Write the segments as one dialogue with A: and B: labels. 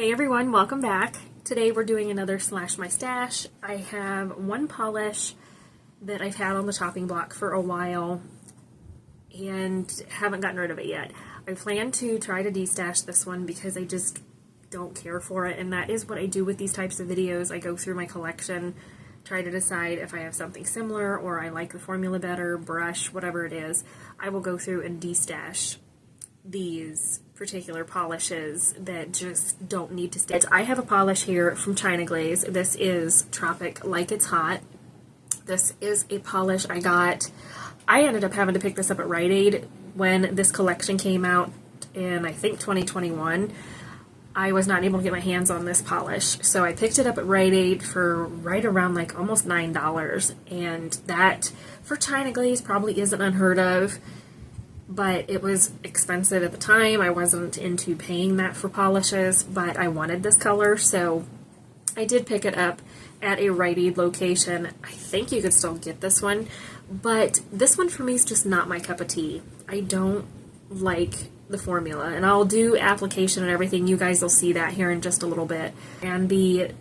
A: Hey everyone, welcome back. Today we're doing another Slash My Stash. I have one polish that I've had on the chopping block for a while and haven't gotten rid of it yet. I plan to try to destash this one because I just don't care for it, and that is what I do with these types of videos. I go through my collection, try to decide if I have something similar or I like the formula better, brush, whatever it is. I will go through and destash these particular polishes that just don't need to stay. I have a polish here from China Glaze. This is Tropic Like It's Hot. This is a polish I got. I ended up having to pick this up at Rite Aid when this collection came out in, I think, 2021. I was not able to get my hands on this polish, so I picked it up at Rite Aid for right around like almost $9, and that for China Glaze probably isn't unheard of. But it was expensive at the time. I wasn't into paying that for polishes, but I wanted this color, so I did pick it up at a Rite Aid location. I think you could still get this one, but this one for me is just not my cup of tea. I don't like the formula, and I'll do application and everything. You guys will see that here in just a little bit. And the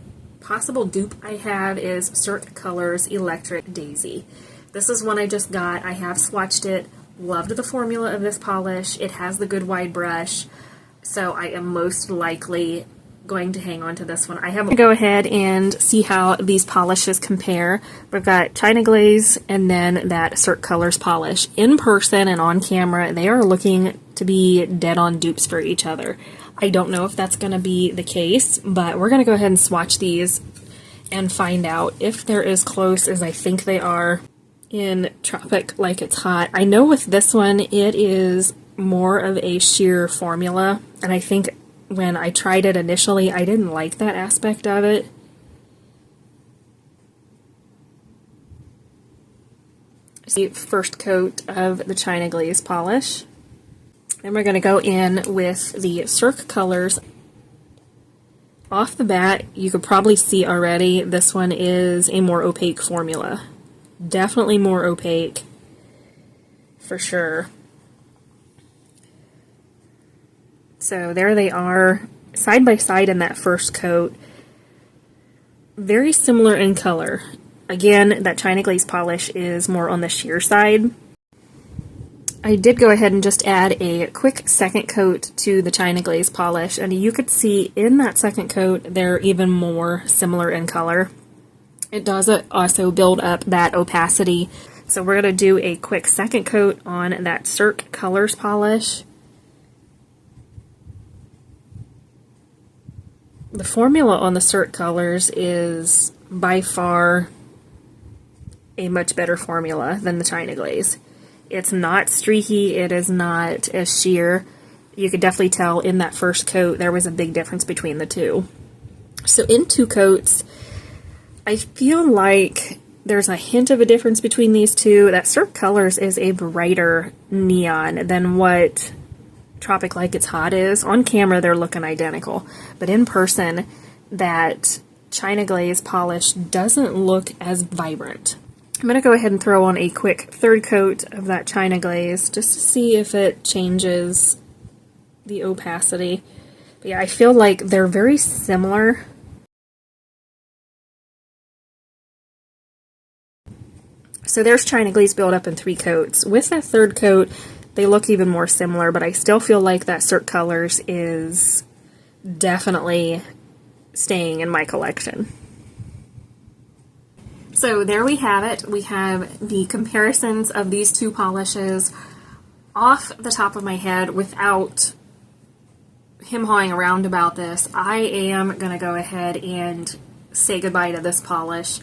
A: possible dupe I have is Cirque Colors Electric Diasy. This is one I just got. I have swatched it. Loved the formula of this polish. It has the good wide brush, so I am most likely going to hang on to this one. I have to go ahead and see how these polishes compare. We've got China Glaze and then that Cirque Colors polish. In person and on camera, they are looking to be dead on dupes for each other. I don't know if that's going to be the case, but we're going to go ahead and swatch these and find out if they're as close as I think they are in Tropic Like It's Hot. I know with this one it is more of a sheer formula, and I think when I tried it initially I didn't like that aspect of it. The first coat of the China Glaze polish. Then we're going to go in with the Cirque Colors. Off the bat, you could probably see already this one is a more opaque formula. Definitely more opaque, for sure. So there they are, side by side in that first coat. Very similar in color. Again, that China Glaze polish is more on the sheer side. I did go ahead and just add a quick second coat to the China Glaze polish, and you could see in that second coat they're even more similar in color. It does also build up that opacity. So we're going to do a quick second coat on that Cirque Colors polish. The formula on the Cirque Colors is by far a much better formula than the China Glaze. It's not streaky, it is not as sheer. You could definitely tell in that first coat there was a big difference between the two. So in two coats, I feel like there's a hint of a difference between these two. That Cirque Colors is a brighter neon than what Tropic Like It's Hot is. On camera, they're looking identical. But in person, that China Glaze polish doesn't look as vibrant. I'm going to go ahead and throw on a quick third coat of that China Glaze just to see if it changes the opacity. But yeah, I feel like they're very similar. So there's China Glaze built up in three coats. With that third coat, they look even more similar, but I still feel like that Cirque Colors is definitely staying in my collection. So there we have it. We have the comparisons of these two polishes off the top of my head without him-hawing around about this. I am going to go ahead and say goodbye to this polish.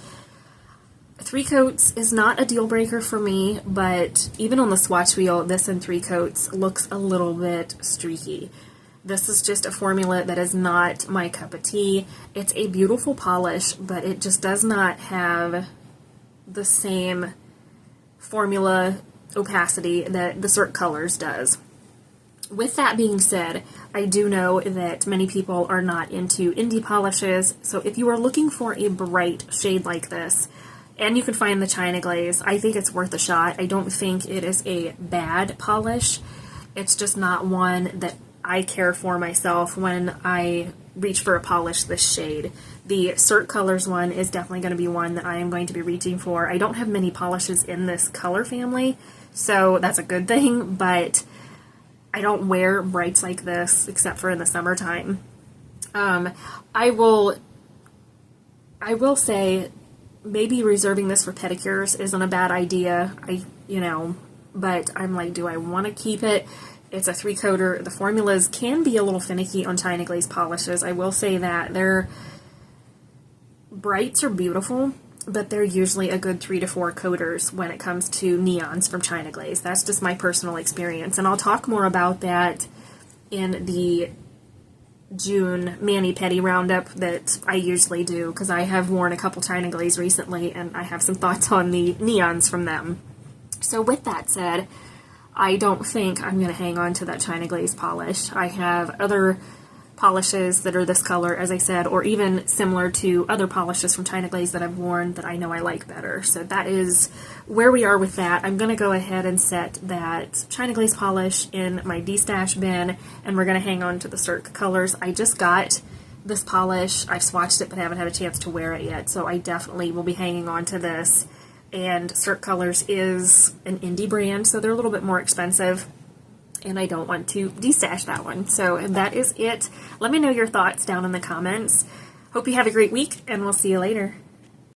A: 3 coats is not a deal breaker for me, but even on the swatch wheel, this in 3 coats looks a little bit streaky. This is just a formula that is not my cup of tea. It's a beautiful polish, but it just does not have the same formula opacity that the Cirque Colors does. With that being said, I do know that many people are not into indie polishes, so if you are looking for a bright shade like this, and you can find the China Glaze, I think it's worth a shot. I don't think it is a bad polish. It's just not one that I care for myself when I reach for a polish this shade. The Cirque Colors one is definitely going to be one that I am going to be reaching for. I don't have many polishes in this color family, so that's a good thing, but I don't wear brights like this except for in the summertime. I will say maybe reserving this for pedicures isn't a bad idea. But I'm like, do I want to keep it? It's a 3-coater. The formulas can be a little finicky on China Glaze polishes. I will say that their brights are beautiful, but they're usually a good 3 to 4 coaters when it comes to neons from China Glaze. That's just my personal experience, and I'll talk more about that in the June mani-pedi roundup that I usually do, because I have worn a couple China Glaze recently, and I have some thoughts on the neons from them. So with that said, I don't think I'm going to hang on to that China Glaze polish. I have other polishes that are this color, as I said, or even similar to other polishes from China Glaze that I've worn that I know I like better. So that is where we are with that. I'm going to go ahead and set that China Glaze polish in my destash bin, and we're going to hang on to the Cirque Colors. I just got this polish. I've swatched it but haven't had a chance to wear it yet, so I definitely will be hanging on to this. And Cirque Colors is an indie brand, so they're a little bit more expensive, and I don't want to destash that one. So that is it. Let me know your thoughts down in the comments. Hope you have a great week, and we'll see you later.